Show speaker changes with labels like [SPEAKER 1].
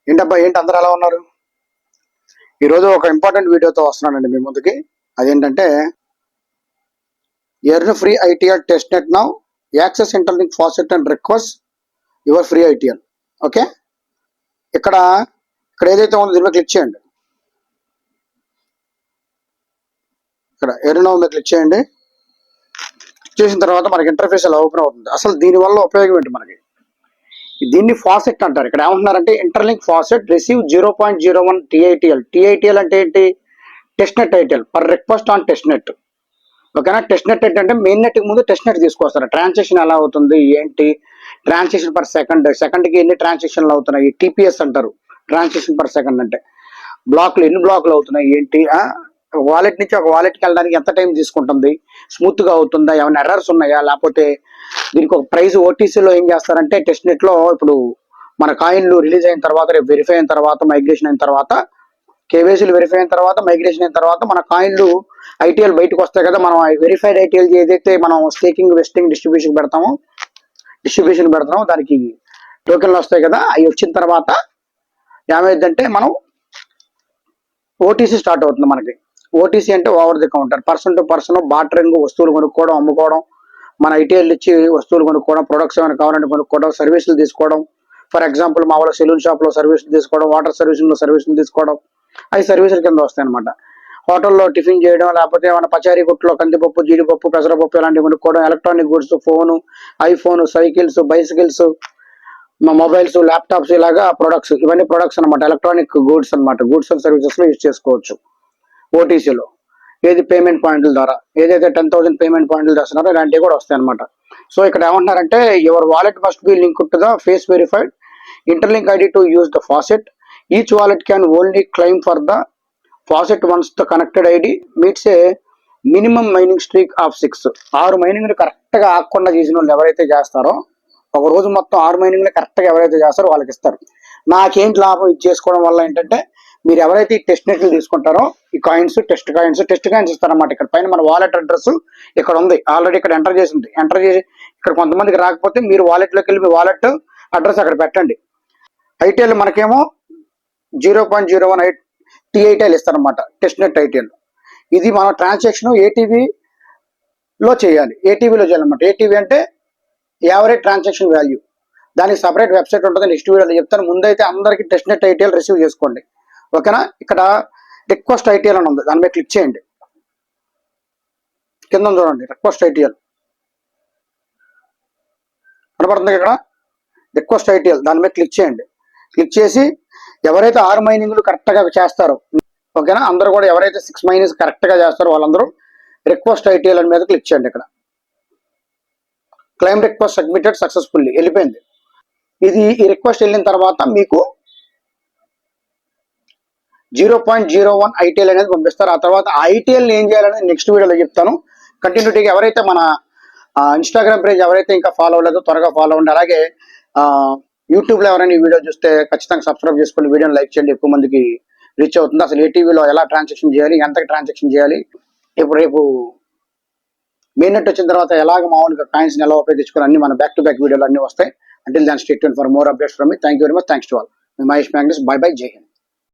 [SPEAKER 1] ఏంటబ్బా ఏంటి అందరూ ఎలా ఉన్నారు? ఈరోజు ఒక ఇంపార్టెంట్ వీడియోతో వస్తున్నానండి మీ ముందుకి. అదేంటంటే earn free ITL test net now, access interlink faucet and request your free ITL. Okay, ఇక్కడ ఇక్కడ ఏదైతే ఉందో దీని మీద క్లిక్ చేయండి. ఇక్కడ ఎర్న్ నౌ మీద క్లిక్ చేయండి. చేసిన తర్వాత మనకి ఇంటర్ఫేస్ అలా ఓపెన్ అవుతుంది. అసలు దీనివల్ల ఉపయోగం ఏంటి మనకి? దీన్ని ఫాసెట్ అంటారు. ఇక్కడ ఏమంటున్నారంటే ఇంటర్లింక్ ఫాసెట్ రిసీవ్ 0.01 టీఐటీఎల్. టీఐటీఎల్ అంటే ఏంటి? Test net ITL per request on test net. ఓకేనా? టెస్ట్ నెట్ అంటే మెయిన్ నెట్ ముందు టెస్ట్ నెట్ తీసుకొస్తారు. ట్రాన్సాక్షన్ ఎలా అవుతుంది ఏంటి, ట్రాన్సాక్షన్ పర్ సెకండ్కి ఎన్ని ట్రాన్సాక్షన్లు అవుతున్నాయి, టీపీఎస్ అంటారు. ట్రాన్సాక్షన్ పర్ సెకండ్ అంటే బ్లాక్లు ఎన్ని బ్లాక్లు అవుతున్నాయి ఏంటి, వాలెట్ నుంచి ఒక వాలెట్కి వెళ్ళడానికి ఎంత టైం తీసుకుంటుంది, స్మూత్గా అవుతుందా, ఏమైనా ఎర్రర్స్ ఉన్నాయా, లేకపోతే దీనికి ఒక ప్రైజ్ ఓటీసీలో ఏం చేస్తారంటే టెస్ట్ నెట్లో ఇప్పుడు మన కాయిన్లు రిలీజ్ అయిన తర్వాత, రేపు వెరిఫై అయిన తర్వాత, మైగ్రేషన్ అయిన తర్వాత, కేవైసీలు వెరిఫై అయిన తర్వాత, మైగ్రేషన్ అయిన తర్వాత మన కాయిన్లు ఐటీఎల్ బయటకు వస్తాయి కదా. మనం వెరిఫైడ్ ఐటీఎల్ ఏదైతే మనం స్టేకింగ్ వెస్టింగ్ డిస్ట్రిబ్యూషన్ పెడతామో దానికి టోకెన్లు వస్తాయి కదా. అవి వచ్చిన తర్వాత ఏమైందంటే మనం ఓటీసీ స్టార్ట్ అవుతుంది మనకి. ఓటీసీ అంటే over the counter, person to person bartering, వస్తువులు కొనుక్కోవడం, అమ్ముకోవడం, మన ఐటీఎల్ ఇచ్చి వస్తువులు కొనుక్కోవడం, ప్రొడక్ట్స్ ఏమైనా కావాలంటే కొనుక్కోవడం, సర్వీసులు తీసుకోవడం. ఫర్ ఎగ్జాంపుల్ మా వాళ్ళ సెలూన్ షాప్లో సర్వీసులు తీసుకోవడం, వాటర్ సర్వీసులు తీసుకోవడం, అవి సర్వీసుల కింద వస్తాయి అనమాట. హోటల్లో టిఫిన్ చేయడం, లేకపోతే ఏమైనా పచారీ కొట్టులో కందిపప్పు, జీడిపప్పు, పెసరపప్పు ఇలాంటివి కొనుక్కోవడం, electronic goods, phone, iPhone, cycles, bicycles, mobiles, laptops, ఇలాగా ప్రొడక్ట్స్, ఇవన్నీ ప్రొడక్ట్స్ అనమాట. ఎలక్ట్రానిక్ గూడ్స్ అనమాట. గూడ్స్ అండ్ సర్వీసెస్లో యూజ్ చేసుకోవచ్చు ఓటీసీలో. ఏది పేమెంట్ పాయింట్ల ద్వారా, ఏదైతే 10,000 పేమెంట్ పాయింట్లు చేస్తున్నారో ఇలాంటివి కూడా వస్తాయి అనమాట. సో ఇక్కడ ఏమంటున్నారంటే your wallet must be link to the face verified interlink ID to use the faucet. Each wallet can only claim for the faucet once the connected ID meets a minimum mining streak of 6. 6 మైనింగ్లు కరెక్ట్గా ఆగకుండా చేసిన వాళ్ళు ఎవరైతే చేస్తారో, ఒక రోజు మొత్తం 6 మైనింగ్లు కరెక్ట్గా ఎవరైతే చేస్తారో వాళ్ళకి ఇస్తారు. నాకేంటి లాభం ఇది చేసుకోవడం వల్ల ఏంటంటే, మీరు ఎవరైతే ఈ టెస్ట్ నెట్లు తీసుకుంటారో ఈ కాయిన్స్, టెస్ట్ కాయిన్స్ ఇస్తారన్నమాట. ఇక్కడ పైన మన వాలెట్ అడ్రస్ ఇక్కడ ఉంది, ఆల్రెడీ ఇక్కడ ఎంటర్ చేసి ఇక్కడ కొంతమందికి రాకపోతే మీరు వాలెట్లోకి వెళ్ళి మీ వాలెట్ అడ్రస్ అక్కడ పెట్టండి. ఐటీఎల్ మనకేమో 0.01 టీఐటీఎల్ ఇస్తారన్నమాట, టెస్ట్ నెట్ ఐటీఎల్. ఇది మన ట్రాన్సాక్షన్ ఏటీవీలో చేయాలన్నమాట. ఏటీవీ అంటే యావరేజ్ ట్రాన్సాక్షన్ వాల్యూ. దానికి సపరేట్ వెబ్సైట్ ఉంటుంది, నెక్స్ట్ వీడియోలో చెప్తాను. ముందైతే అందరికీ టెస్ట్ నెట్ ఐటీఎల్ రిసీవ్ చేసుకోండి. ఓకేనా? ఇక్కడ రిక్వెస్ట్ ఐటీఎల్ అని ఉంది, దాని మీద క్లిక్ చేయండి. కింద చూడండి రిక్వెస్ట్ ఐటీఎల్ కనబడుతుంది. ఇక్కడ రిక్వెస్ట్ ఐటీఎల్ దాని మీద క్లిక్ చేయండి. క్లిక్ చేసి ఎవరైతే 6 మైనింగ్లు కరెక్ట్గా చేస్తారో, ఓకేనా, అందరూ కూడా ఎవరైతే 6 మైనింగ్స్ కరెక్ట్గా చేస్తారో వాళ్ళందరూ రిక్వెస్ట్ ఐటీఎల్ అని మీద క్లిక్ చేయండి. ఇక్కడ క్లెయిమ్ రిక్వెస్ట్ సబ్మిటెడ్ సక్సెస్ఫుల్లీ వెళ్ళిపోయింది. ఈ రిక్వెస్ట్ వెళ్ళిన తర్వాత మీకు 0.01 ఐటీఎల్ అనేది పంపిస్తారు. ఆ తర్వాత ఆ ఐటీఎల్ ఏం చేయాలనేది నెక్స్ట్ వీడియోలో చెప్తాను. కంటిన్యూటీగా ఎవరైతే మన ఇన్స్టాగ్రామ్ పేజ్ ఎవరైతే ఇంకా ఫాలో అవ్వలేదో త్వరగా ఫాలో అవ్వండి. అలాగే యూట్యూబ్లో ఎవరైనా ఈ వీడియో చూస్తే ఖచ్చితంగా సబ్స్క్రైబ్ చేసుకుని వీడియోని లైక్ చేయండి, ఎక్కువ మందికి రీచ్ అవుతుంది. అసలు ఏటీవీలో ఎలా ట్రాన్సాక్షన్ చేయాలి, ఎంతకి ట్రాన్సాక్షన్ చేయాలి, రేపు మెయిన్ నెట్ వచ్చిన తర్వాత ఎలాగ మామూలుగా కాయిన్స్ ఎలా ఉపయోగించుకోవాలి అన్ని మన బ్యాక్ టు బ్యాక్ వీడియోలు అన్నీ వస్తాయి. Until then, stay tuned for more updates from me. Thank you very much. Thanks to all. I'm Mahesh Magnus. Bye bye. Jai Hind.